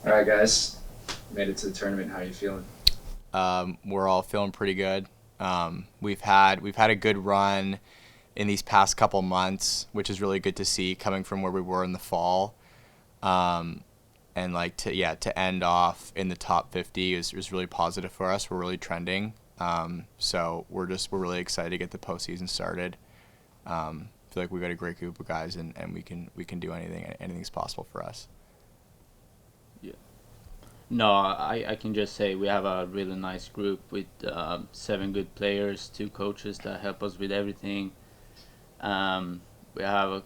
All right, guys, made it to the tournament. How are you feeling? We're all feeling pretty good. We've had a good run in these past couple months, which is really good to see coming from where we were in the fall. Um, and like to end off in the top 50 is really positive for us. We're really trending. So we're really excited to get the postseason started. I feel like we've got a great group of guys, and we can do anything's possible for us. Yeah. No, I can just say we have a really nice group with seven good players, two coaches that help us with everything. We have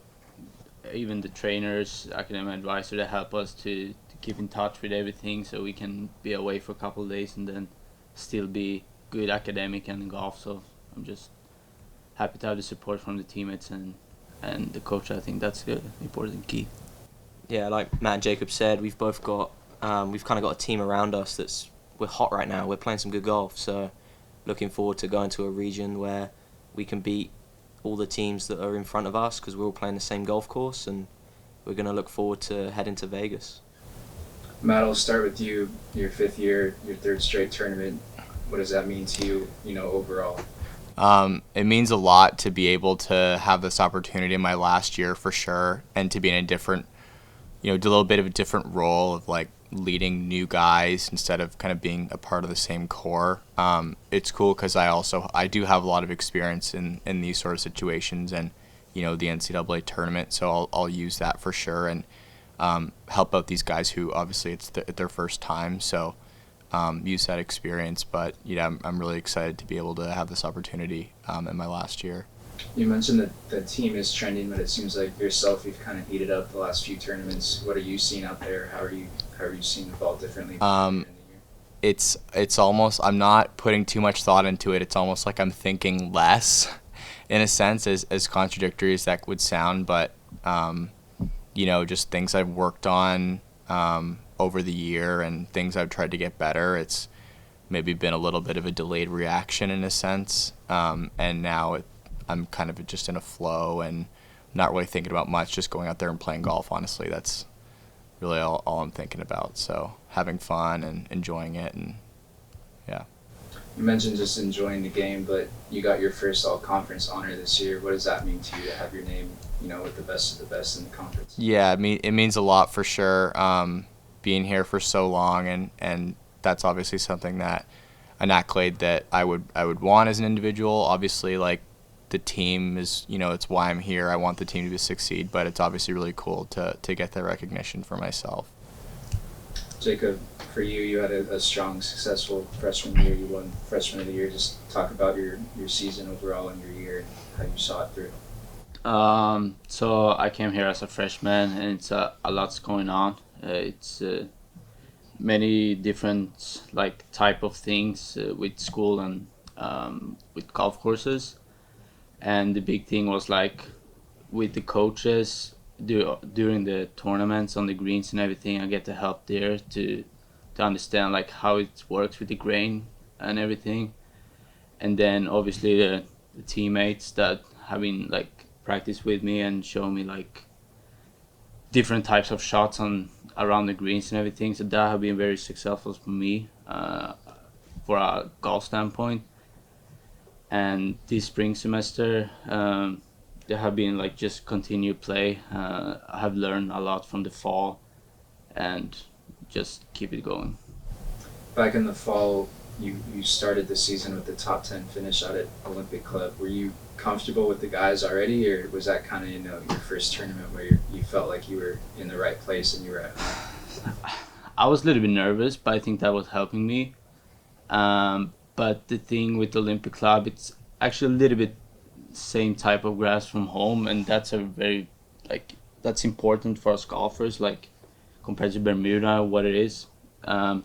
even the trainers, academic advisor that help us to keep in touch with everything so we can be away for a couple of days and then still be good academic and in golf. So I'm just happy to have the support from the teammates and the coach. I think that's the important key. Yeah, like Matt and Jacob said, we've kind of got a team around us we're hot right now. We're playing some good golf, so looking forward to going to a region where we can beat all the teams that are in front of us because we're all playing the same golf course, and we're going to look forward to heading to Vegas. Matt, I'll start with you. Your fifth year, your third straight tournament. What does that mean to you? Overall. It means a lot to be able to have this opportunity in my last year for sure, and to be in a different, do a little bit of a different role of like leading new guys instead of kind of being a part of the same core. It's cool because I do have a lot of experience in these sort of situations and the NCAA tournament, so I'll use that for sure and help out these guys who obviously it's their first time. So use that experience, but I'm really excited to be able to have this opportunity in my last year. You mentioned that the team is trending, but it seems like yourself, you've kind of heated up the last few tournaments. What are you seeing out there? How are you seeing the ball differently? It's almost, I'm not putting too much thought into it. It's almost like I'm thinking less, in a sense, as contradictory as that would sound. But just things I've worked on over the year and things I've tried to get better. It's maybe been a little bit of a delayed reaction in a sense, and now I'm kind of just in a flow and not really thinking about much, just going out there and playing golf. Honestly, that's really all I'm thinking about. So having fun and enjoying it, and yeah. You mentioned just enjoying the game, but you got your first all-conference honor this year. What does that mean to you to have your name, with the best of the best in the conference? Yeah, it means a lot for sure. Being here for so long, and that's obviously something that an accolade that I would want as an individual. Obviously, like the team is, it's why I'm here. I want the team to succeed, but it's obviously really cool to get that recognition for myself. Jacob, for you, you had a strong, successful freshman year. You won Freshman of the Year. Just talk about your season overall and your year and how you saw it through. So I came here as a freshman, and it's a lot's going on. It's many different like type of things with school and with golf courses. And the big thing was like with the coaches during the tournaments on the greens and everything. I get to help there to understand like how it works with the grain and everything. And then obviously the teammates that have been like practice with me and show me like different types of shots on around the greens and everything. So that have been very successful for me for a golf standpoint. And this spring semester, there have been like just continued play. I have learned a lot from the fall, and just keep it going. Back in the fall, you started the season with the top 10 finish out at Olympic Club. Were you comfortable with the guys already, or was that kind of your first tournament where you felt like you were in the right place and you were at home? I was a little bit nervous, but I think that was helping me. But the thing with Olympic Club, it's actually a little bit same type of grass from home, and that's a very that's important for us golfers, like compared to Bermuda, what it is. So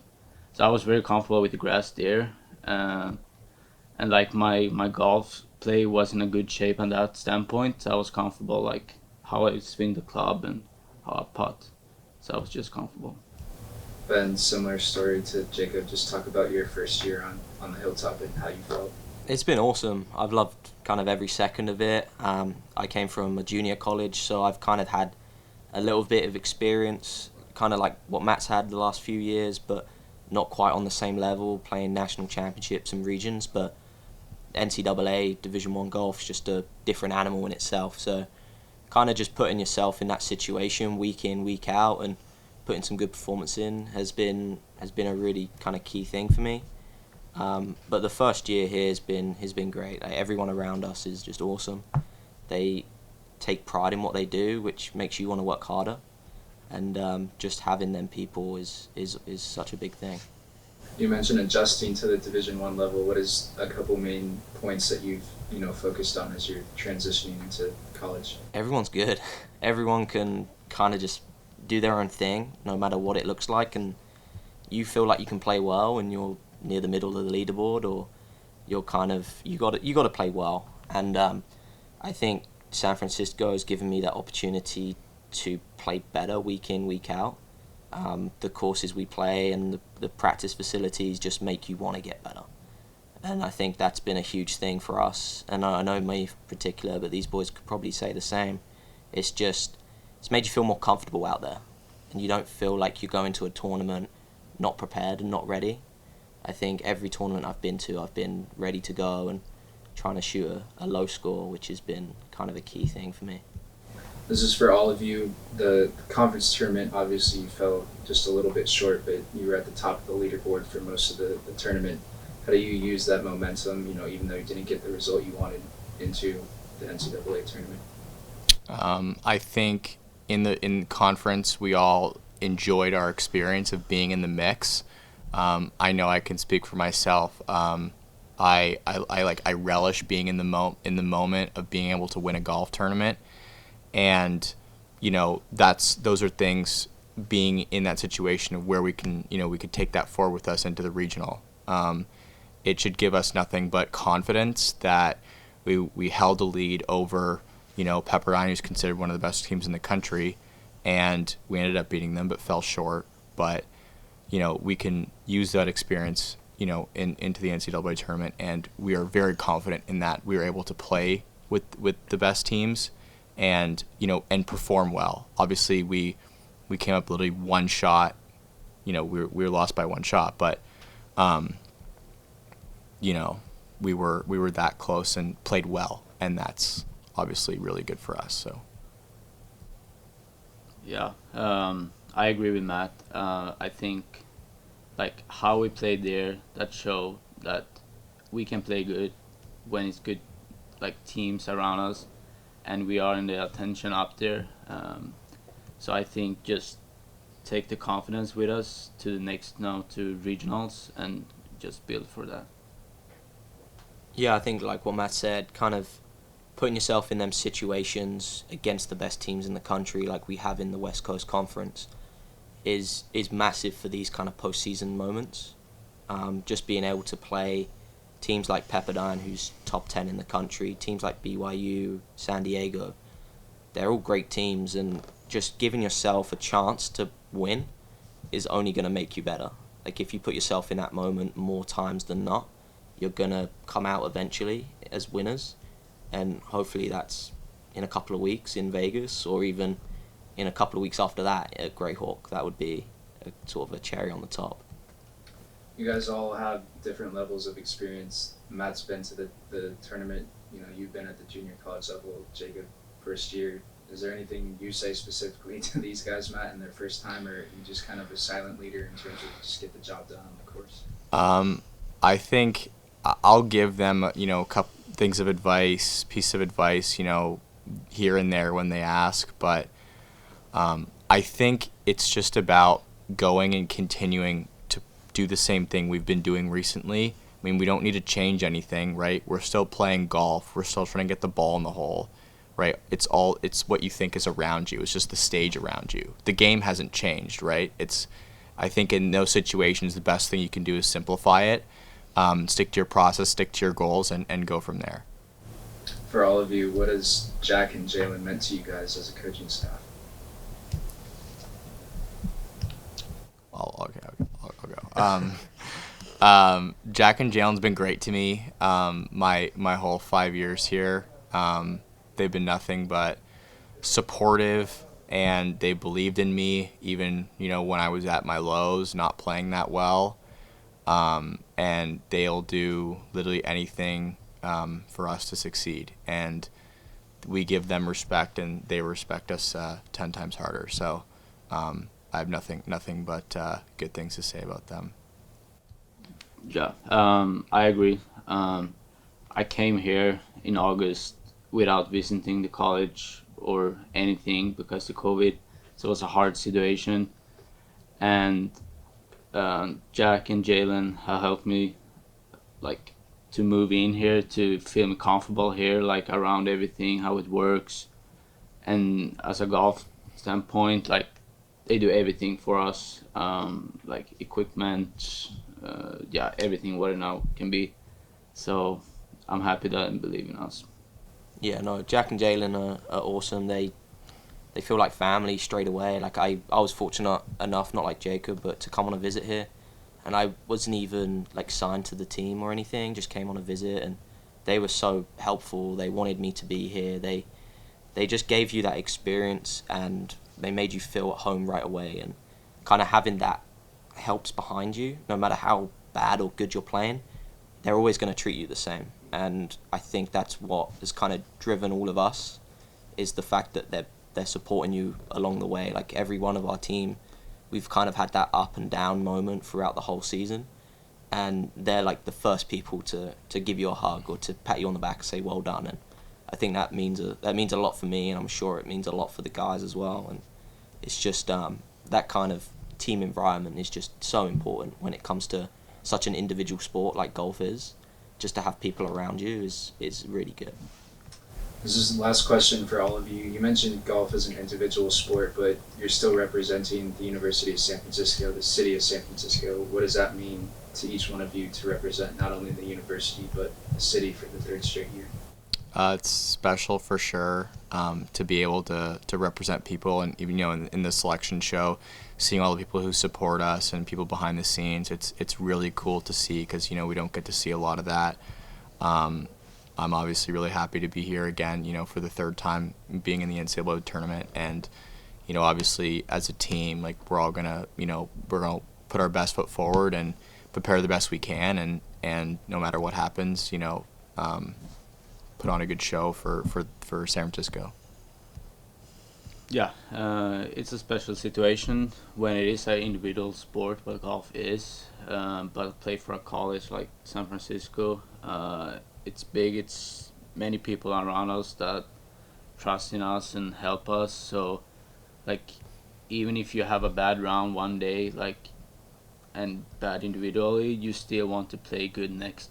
I was very comfortable with the grass there, and like my golf play was in a good shape on that standpoint. So I was comfortable like how I swing the club and how I putt. So I was just comfortable. Ben, similar story to Jacob. Just talk about your first year on the hilltop and how you felt. It's been awesome. I've loved kind of every second of it. I came from a junior college, so I've kind of had a little bit of experience kind of like what Matt's had the last few years, but not quite on the same level, playing national championships and regions. But NCAA Division 1 golf is just a different animal in itself. So kind of just putting yourself in that situation week in, week out, and putting some good performance in has been a really kind of key thing for me. But the first year here has been great. Like, everyone around us is just awesome. They take pride in what they do, which makes you want to work harder. And just having them people is such a big thing. You mentioned adjusting to the Division 1 level. What is a couple main points that you've focused on as you're transitioning into college? Everyone's good. Everyone can kind of just do their own thing, no matter what it looks like, and you feel like you can play well and you're near the middle of the leaderboard, or you're you got to play well. And I think San Francisco has given me that opportunity to play better week in, week out. The courses we play and the practice facilities just make you want to get better. And I think that's been a huge thing for us. And I know me in particular, but these boys could probably say the same. It's made you feel more comfortable out there. And you don't feel like you go into a tournament not prepared and not ready. I think every tournament I've been to, I've been ready to go and trying to shoot a low score, which has been kind of a key thing for me. This is for all of you. The conference tournament, obviously you fell just a little bit short, but you were at the top of the leaderboard for most of the tournament. How do you use that momentum, even though you didn't get the result you wanted, into the NCAA tournament? I think in conference we all enjoyed our experience of being in the mix. I know I can speak for myself. I relish being in the moment of being able to win a golf tournament, and those are things, being in that situation of where we could take that forward with us into the regional. It should give us nothing but confidence that we held a lead over Pepperdine, who's considered one of the best teams in the country, and we ended up beating them but fell short. But we can use that experience into the NCAA tournament, and we are very confident in that we were able to play with the best teams and perform well. Obviously we came up literally one shot, we were lost by one shot, but we were that close and played well, and that's obviously really good for us. So yeah, I agree with Matt. I think how we played there, that showed that we can play good when it's good teams around us, and we are in the attention up there. So I think just take the confidence with us to the next to regionals and just build for that. Yeah, I think like what Matt said, kind of putting yourself in them situations against the best teams in the country, like we have in the West Coast Conference, is massive for these kind of postseason moments. Just being able to play teams like Pepperdine, who's top 10 in the country, teams like BYU, San Diego, they're all great teams, and just giving yourself a chance to win is only going to make you better. Like, if you put yourself in that moment more times than not, you're going to come out eventually as winners, and hopefully that's in a couple of weeks in Vegas, or even in a couple of weeks after that at Greyhawk. That would be sort of a cherry on the top. You guys all have different levels of experience. Matt's been to the tournament. You've been at the junior college level. Jakob, first year. Is there anything you say specifically to these guys, Matt, in their first time, or you just kind of a silent leader in terms of just get the job done on the course? I think I'll give them a couple things of advice, piece of advice, here and there when they ask, but I think it's just about going and continuing to do the same thing we've been doing recently. I mean, we don't need to change anything, right? We're still playing golf. We're still trying to get the ball in the hole, right? It's what you think is around you. It's just the stage around you. The game hasn't changed, right? I think in those situations, the best thing you can do is simplify it, stick to your process, stick to your goals, and go from there. For all of you, what has Jack and Jalen meant to you guys as a coaching staff? I'll go. Jack and Jalen's been great to me. My whole 5 years here, they've been nothing but supportive, and they believed in me even, when I was at my lows, not playing that well. And they'll do literally anything for us to succeed. And we give them respect, and they respect us 10 times harder. So I have nothing but good things to say about them. Yeah, I agree. I came here in August without visiting the college or anything because of COVID. So it was a hard situation. And Jack and Jalen have helped me like to move in here, to feel me comfortable here, like around everything, how it works. And as a golf standpoint, like they do everything for us, like equipment, yeah, everything what it now can be. So I'm happy that they believe in us. Yeah, no, Jack and Jalen are awesome. They feel like family straight away. Like I was fortunate enough, not like Jakob, but to come on a visit here, and I wasn't even like signed to the team or anything. Just came on a visit, and they were so helpful. They wanted me to be here. They just gave you that experience, and they made you feel at home right away. And kind of having that helps behind you, no matter how bad or good you're playing, they're always going to treat you the same. And I think that's what has kind of driven all of us, is the fact that they're supporting you along the way. Like every one of our team, we've kind of had that up and down moment throughout the whole season, and they're like the first people to give you a hug or to pat you on the back and say well done. And I think that means a lot for me, and I'm sure it means a lot for the guys as well. And it's just that kind of team environment is just so important when it comes to such an individual sport like golf is. Just to have people around you is really good. This is the last question for all of you. You mentioned golf as an individual sport, but you're still representing the University of San Francisco, the city of San Francisco. What does that mean to each one of you to represent not only the university, but the city for the third straight year? It's special for sure, to be able to represent people, and even in the selection show, seeing all the people who support us and people behind the scenes, it's really cool to see, because we don't get to see a lot of that. I'm obviously really happy to be here again, for the third time being in the NCAA tournament, and obviously as a team, like we're all gonna put our best foot forward and prepare the best we can, and no matter what happens, put on a good show for San Francisco. Yeah, it's a special situation when it is an individual sport, what golf is. But play for a college like San Francisco, it's big. It's many people around us that trust in us and help us. So, like, even if you have a bad round one day, like, and bad individually, you still want to play good next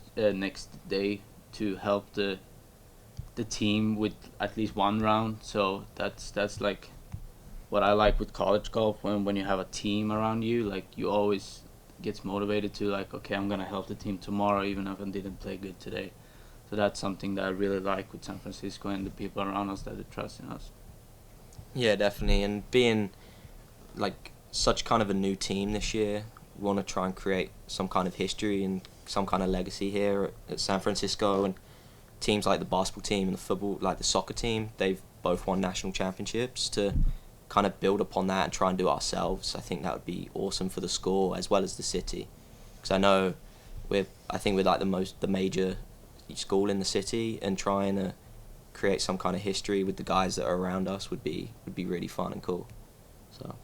day to help the team with at least one round. So that's like what I like with college golf, when you have a team around you, like you always gets motivated to like, okay, I'm gonna help the team tomorrow even if I didn't play good today. So that's something that I really like with San Francisco and the people around us that trust in us. Yeah, definitely. And being like such kind of a new team this year, we want to try and create some kind of history and some kind of legacy here at San Francisco. And teams like the basketball team and the football, like the soccer team, they've both won national championships. To kind of build upon that and try and do it ourselves, I think that would be awesome for the score as well as the city. Because I know we're like the major school in the city, and trying to create some kind of history with the guys that are around us would be really fun and cool. So